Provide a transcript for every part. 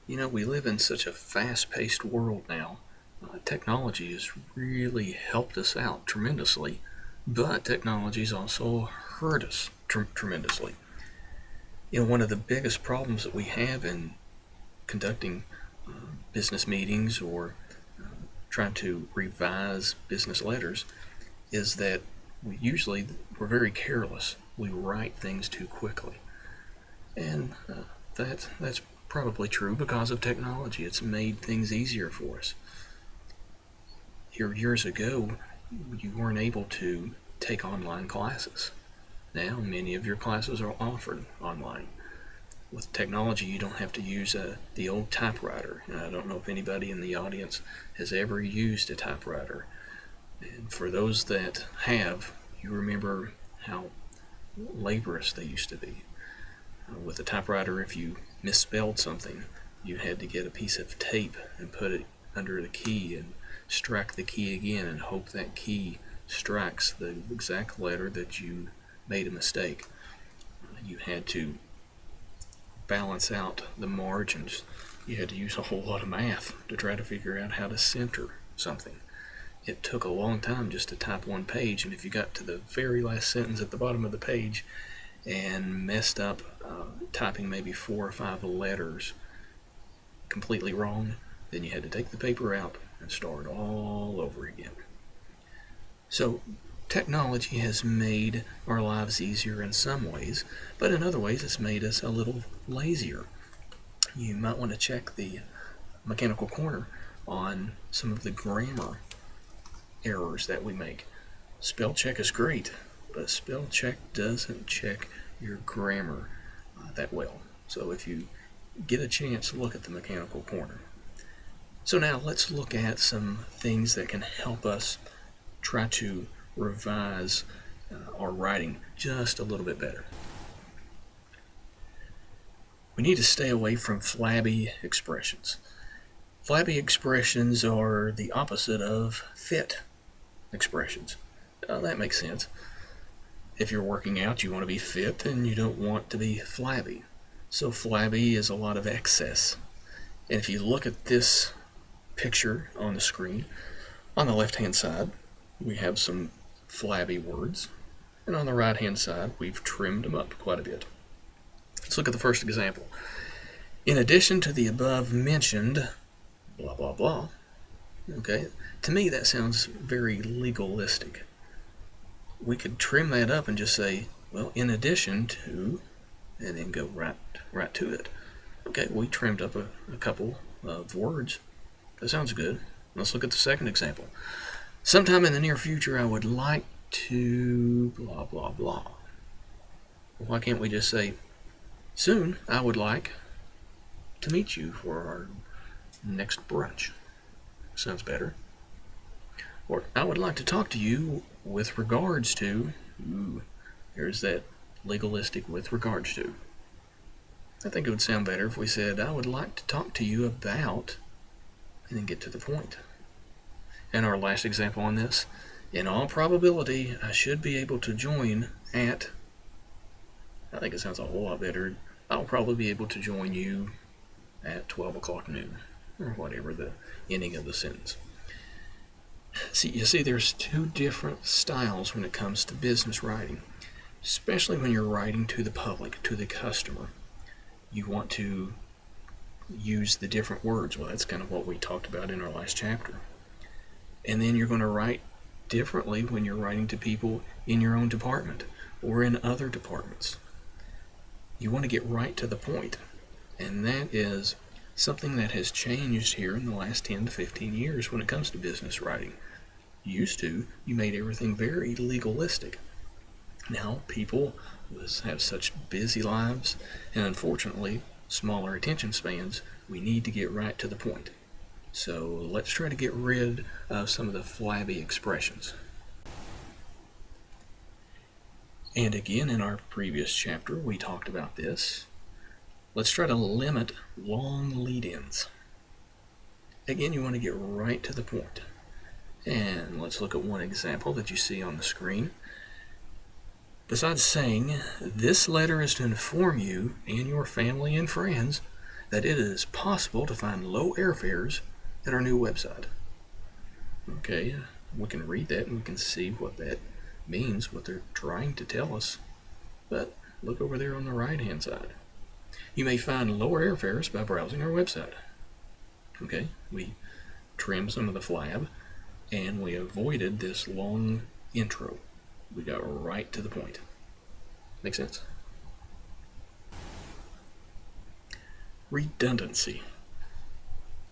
You know, we live in such a fast-paced world now. Technology has really helped us out tremendously, but technology's also hurt us tremendously. You know, one of the biggest problems that we have in conducting business meetings or trying to revise business letters is that we're very careless. We write things too quickly, and that's probably true because of technology. It's made things easier for us. Years ago, you weren't able to take online classes. Now, many of your classes are offered online. With technology, you don't have to use the old typewriter. And I don't know if anybody in the audience has ever used a typewriter. And for those that have, you remember how laborious they used to be. With a typewriter, if you misspelled something, you had to get a piece of tape and put it under the key and strike the key again and hope that key strikes the exact letter that you made a mistake. You had to balance out the margins. You had to use a whole lot of math to try to figure out how to center something. It took a long time just to type one page, and if you got to the very last sentence at the bottom of the page and messed up typing maybe 4 or 5 letters completely wrong, then you had to take the paper out and start all over again. So technology has made our lives easier in some ways, but in other ways it's made us a little lazier. You might want to check the mechanical corner on some of the grammar errors that we make. Spell check is great, but spell check doesn't check your grammar that well. So if you get a chance, look at the mechanical corner. So now let's look at some things that can help us try to revise our writing just a little bit better. We need to stay away from flabby expressions. Flabby expressions are the opposite of fit expressions. That makes sense. If you're working out, you want to be fit and you don't want to be flabby. So flabby is a lot of excess. And if you look at this picture on the screen, on the left-hand side, we have some flabby words. And on the right-hand side, we've trimmed them up quite a bit. Let's look at the first example. In addition to the above mentioned, blah, blah, blah. Okay, to me that sounds very legalistic. We could trim that up and just say, well, in addition to, and then go right to it. Okay, we trimmed up a couple of words. That sounds good. Let's look at the second example. Sometime in the near future, I would like to blah, blah, blah. Why can't we just say, soon I would like to meet you for our next brunch? Sounds better. Or I would like to talk to you with regards to, there's that legalistic with regards to. I think it would sound better if we said, I would like to talk to you about, and then get to the point. And our last example on this, in all probability, I should be able to join at, I think it sounds a whole lot better, I'll probably be able to join you at 12 o'clock noon, or whatever the ending of the sentence. You see, there's two different styles when it comes to business writing, especially when you're writing to the public, to the customer. You want to use the different words. Well, that's kind of what we talked about in our last chapter. And then you're going to write differently when you're writing to people in your own department or in other departments. You want to get right to the point, and that is something that has changed here in the last 10 to 15 years when it comes to business writing. Used to, you made everything very legalistic. Now, people have such busy lives, and unfortunately, smaller attention spans. We need to get right to the point. So let's try to get rid of some of the flabby expressions. And again, in our previous chapter, we talked about this. Let's try to limit long lead-ins. Again, you want to get right to the point. And let's look at one example that you see on the screen. Besides saying, this letter is to inform you and your family and friends that it is possible to find low airfares at our new website. Okay, we can read that and we can see what that means, what they're trying to tell us. But look over there on the right-hand side. You may find lower airfares by browsing our website. Okay, we trimmed some of the flab and we avoided this long intro. We got right to the point. Make sense? Redundancy.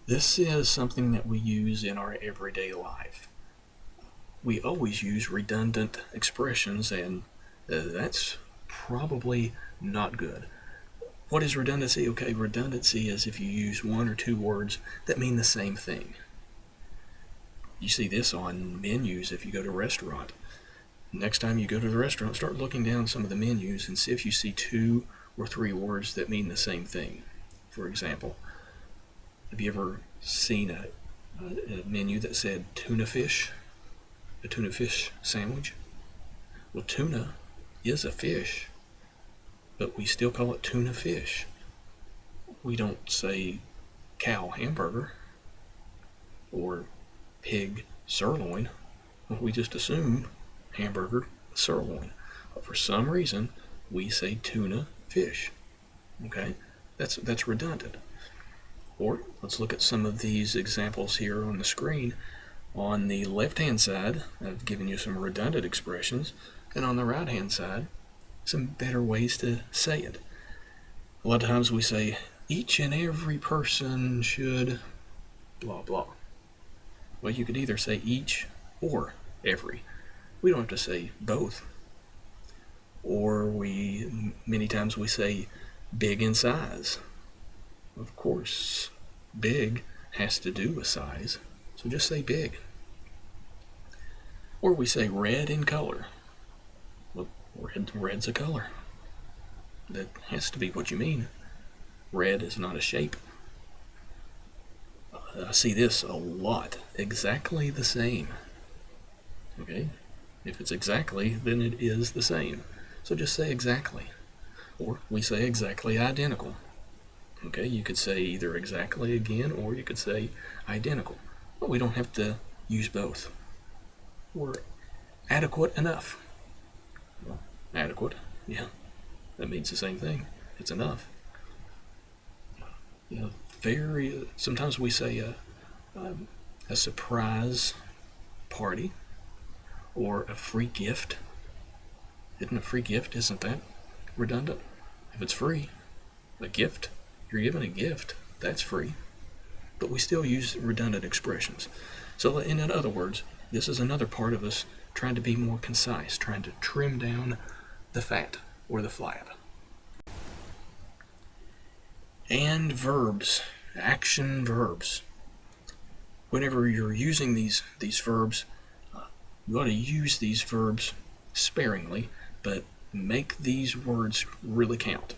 This is something that we use in our everyday life. We always use redundant expressions, and that's probably not good. What is redundancy? Okay, redundancy is if you use one or two words that mean the same thing. You see this on menus if you go to a restaurant. Next time you go to the restaurant, start looking down some of the menus and see if you see two or three words that mean the same thing. For example, have you ever seen a menu that said tuna fish? A tuna fish sandwich? Well, tuna is a fish, but we still call it tuna fish. We don't say cow hamburger or pig sirloin. We just assume hamburger sirloin. But for some reason, we say tuna fish. Okay? That's redundant. Or let's look at some of these examples here on the screen. On the left-hand side, I've given you some redundant expressions, and on the right-hand side, some better ways to say it. A lot of times we say, each and every person should blah blah. Well, you could either say each or every. We don't have to say both. Or many times we say big in size. Of course, big has to do with size, so just say big. Or we say red in color. Well, red's a color. That has to be what you mean. Red is not a shape. I see this a lot. Exactly the same. Okay? If it's exactly, then it is the same. So just say exactly. Or we say exactly identical. Okay, you could say either exactly again, or you could say identical. But we don't have to use both. Or adequate enough. Well, adequate, yeah, that means the same thing. It's enough. You know, sometimes we say a surprise party or a free gift. Isn't a free gift, isn't that redundant? If it's free, a gift, you're given a gift, that's free. But we still use redundant expressions. So in other words, this is another part of us trying to be more concise, trying to trim down the fat or the flab. And verbs, action verbs. Whenever you're using these verbs, you ought to use these verbs sparingly, but make these words really count.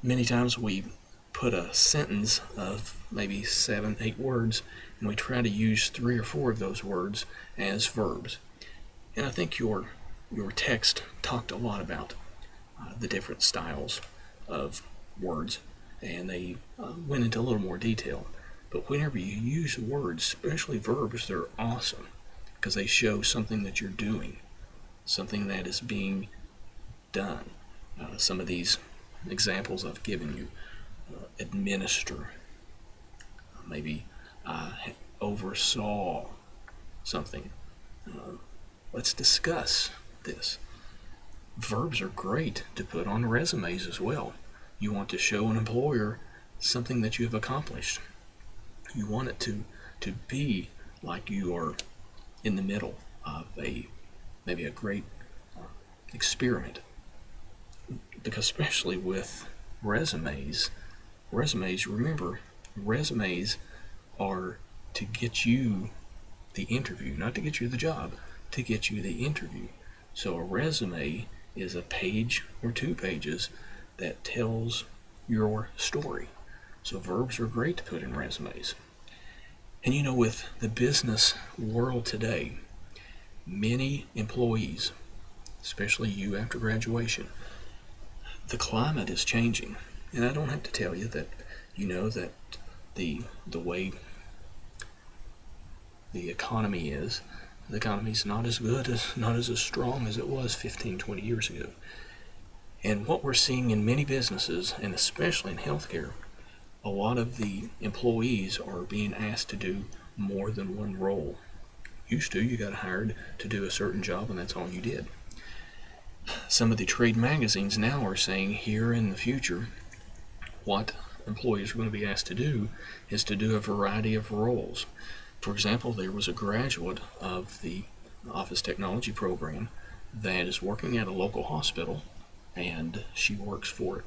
Many times we put a sentence of maybe 7, 8 words, and we try to use 3 or 4 of those words as verbs. And I think your text talked a lot about the different styles of words, and they went into a little more detail. But whenever you use words, especially verbs, they're awesome because they show something that you're doing, something that is being done. Some of these examples I've given you: administer, maybe oversaw something. Let's discuss this. Verbs are great to put on resumes as well. You want to show an employer something that you have accomplished. You want it to be like you are in the middle of maybe a great experiment. Because especially with resumes, remember, resumes are to get you the interview, not to get you the job, to get you the interview. So a resume is a page or 2 pages that tells your story. So verbs are great to put in resumes. And you know, with the business world today, many employees, especially you after graduation, the climate is changing. And I don't have to tell you that that the way the economy is, the economy's not as good not as strong as it was 15, 20 years ago. And what we're seeing in many businesses, and especially in healthcare, a lot of the employees are being asked to do more than one role. Used to, you got hired to do a certain job and that's all you did. Some of the trade magazines now are saying here in the future, what employees are going to be asked to do is to do a variety of roles. For example, there was a graduate of the office technology program that is working at a local hospital, and she works for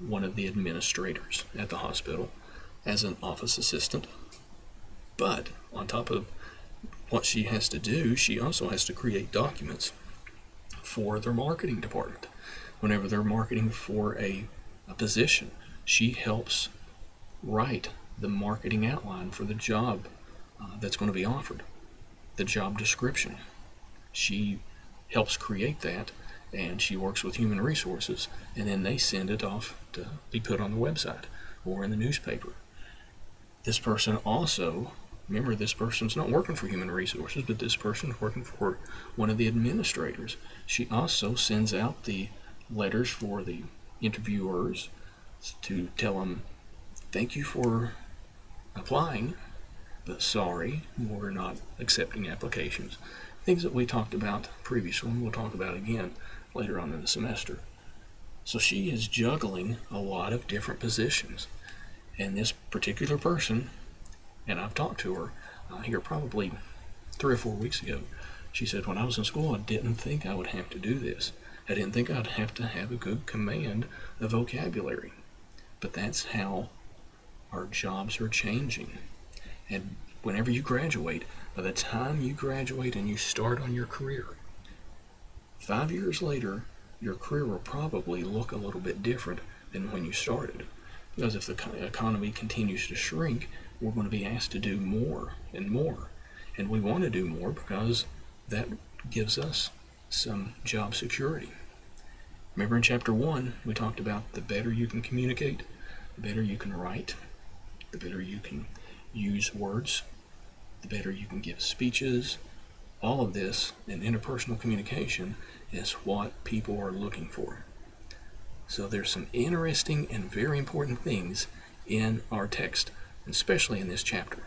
one of the administrators at the hospital as an office assistant. But on top of what she has to do, she also has to create documents for their marketing department. Whenever they're marketing for a position, she helps write the marketing outline for the job that's going to be offered, the job description. She helps create that, and she works with human resources, and then they send it off to be put on the website or in the newspaper. This person also, remember, this person's not working for human resources, but this person's working for one of the administrators. She also sends out the letters for the interviewers to tell them, thank you for applying, but sorry, we're not accepting applications. Things that we talked about previously, and we'll talk about again later on in the semester. So she is juggling a lot of different positions. And this particular person, and I've talked to her here probably 3 or 4 weeks ago, she said, when I was in school, I didn't think I would have to do this. I didn't think I'd have to have a good command of vocabulary. But that's how our jobs are changing. And whenever you graduate, by the time you graduate and you start on your career, 5 years later, your career will probably look a little bit different than when you started. Because if the economy continues to shrink, we're going to be asked to do more and more. And we want to do more because that gives us some job security. Remember in chapter 1, we talked about the better you can communicate, the better you can write, the better you can use words, the better you can give speeches. All of this in interpersonal communication is what people are looking for. So there's some interesting and very important things in our text, especially in this chapter.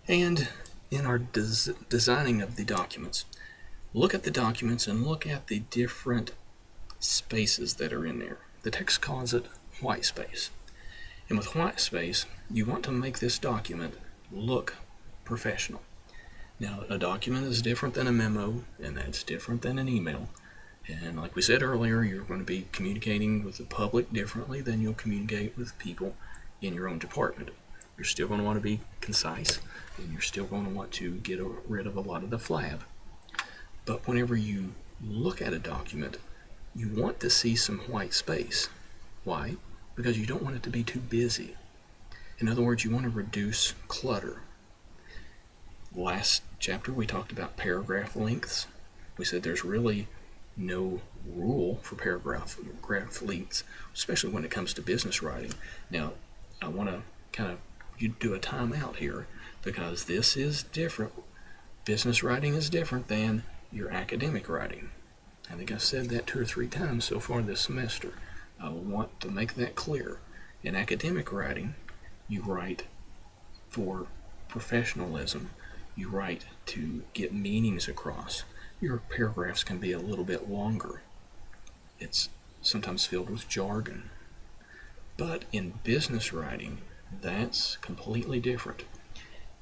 And in our designing of the documents, look at the documents and look at the different spaces that are in there. The text calls it white space. And with white space, you want to make this document look professional. Now, a document is different than a memo, and that's different than an email. And like we said earlier, you're going to be communicating with the public differently than you'll communicate with people in your own department. You're still going to want to be concise, and you're still going to want to get rid of a lot of the flab. But whenever you look at a document, you want to see some white space. Why? Because you don't want it to be too busy. In other words, you want to reduce clutter. Last chapter, we talked about paragraph lengths. We said there's really no rule for paragraph lengths, especially when it comes to business writing. Now, I want to kind of do a timeout here because this is different. Business writing is different than your academic writing. I think I've said that 2 or 3 times so far this semester. I want to make that clear. In academic writing, you write for professionalism. You write to get meanings across. Your paragraphs can be a little bit longer. It's sometimes filled with jargon. But in business writing, that's completely different.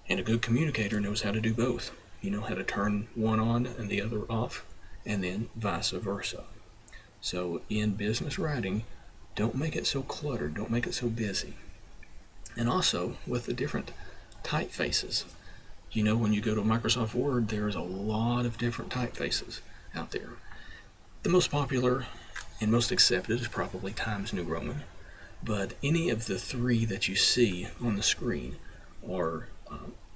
And a good communicator knows how to do both. You know how to turn one on and the other off, and then vice versa. So in business writing, don't make it so cluttered, don't make it so busy. And also with the different typefaces. You know, when you go to Microsoft Word, there's a lot of different typefaces out there. The most popular and most accepted is probably Times New Roman, but any of the 3 that you see on the screen are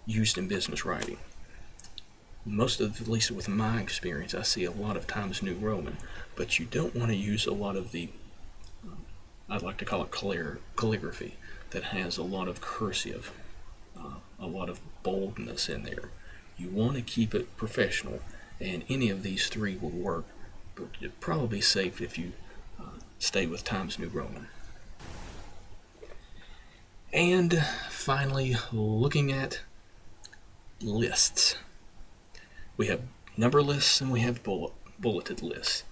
used in business writing. at least with my experience, I see a lot of Times New Roman, but you don't want to use a lot of the, I'd like to call it calligraphy, that has a lot of cursive, a lot of boldness in there. You want to keep it professional, and any of these three will work, but it'd probably be safe if you stay with Times New Roman. And finally, looking at lists. We have number lists and we have bulleted lists.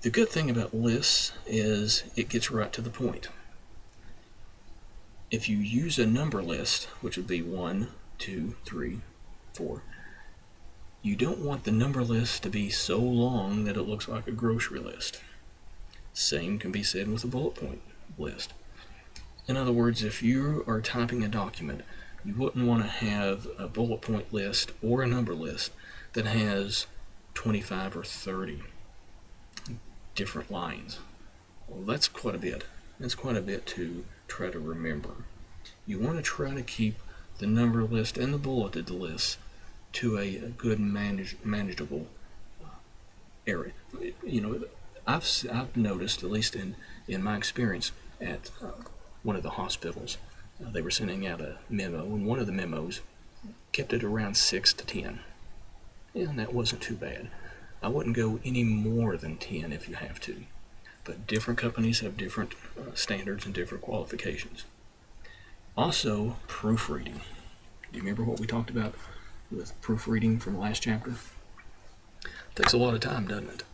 The good thing about lists is it gets right to the point. If you use a number list, which would be 1, 2, 3, 4, you don't want the number list to be so long that it looks like a grocery list. Same can be said with a bullet point list. In other words, if you are typing a document, you wouldn't want to have a bullet point list or a number list that has 25 or 30 different lines. Well, that's quite a bit. That's quite a bit to try to remember. You want to try to keep the number list and the bulleted list to a good manageable area. I've noticed, at least in my experience at one of the hospitals, they were sending out a memo, and one of the memos kept it around 6 to 10. And that wasn't too bad. I wouldn't go any more than 10 if you have to. But different companies have different standards and different qualifications. Also, proofreading. Do you remember what we talked about with proofreading from the last chapter? It takes a lot of time, doesn't it?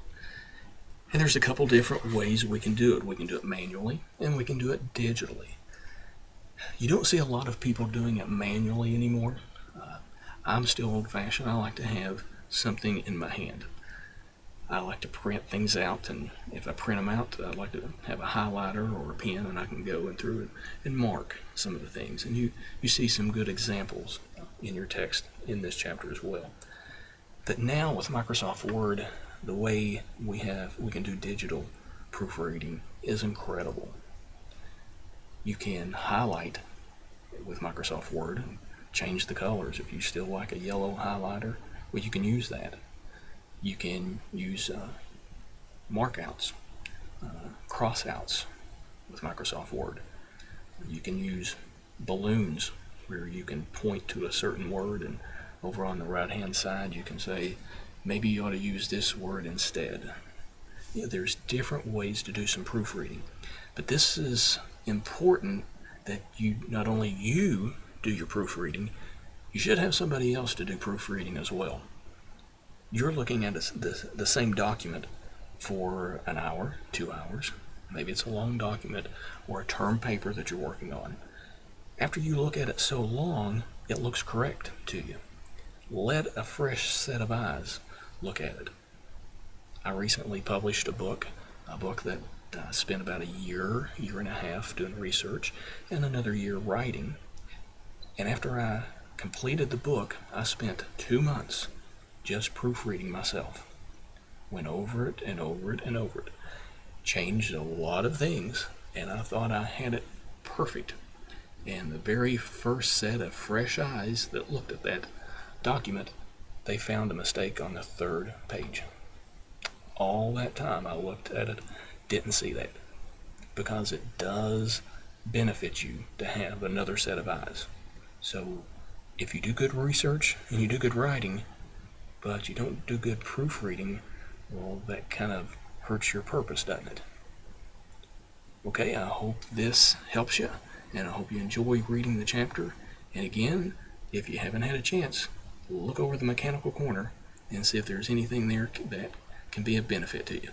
And there's a couple different ways we can do it. We can do it manually, and we can do it digitally. You don't see a lot of people doing it manually anymore. I'm still old-fashioned. I like to have something in my hand. I like to print things out, and if I print them out, I like to have a highlighter or a pen, and I can go through it and mark some of the things. And you see some good examples in your text in this chapter as well. But now with Microsoft Word, the way we can do digital proofreading is incredible. You can highlight with Microsoft Word and change the colors. If you still like a yellow highlighter, well, you can use that. You can use markouts, crossouts with Microsoft Word. You can use balloons where you can point to a certain word, and over on the right hand side you can say, maybe you ought to use this word instead. There's different ways to do some proofreading, but this is important that not only you do your proofreading, you should have somebody else to do proofreading as well. You're looking at the same document for an hour, 2 hours. Maybe it's a long document or a term paper that you're working on. After you look at it so long, it looks correct to you. Let a fresh set of eyes look at it. I recently published a book that I spent about a year and a half doing research, and another year writing. And after I completed the book, I spent 2 months just proofreading myself. Went over it and over it and over it. Changed a lot of things, and I thought I had it perfect. And the very first set of fresh eyes that looked at that document, they found a mistake on the 3rd page. All that time I looked at it, didn't see that, because it does benefit you to have another set of eyes. So if you do good research and you do good writing, but you don't do good proofreading, well, that kind of hurts your purpose, doesn't it? Okay, I hope this helps you, and I hope you enjoy reading the chapter. And again, if you haven't had a chance, look over the mechanical corner and see if there's anything there that can be of benefit to you.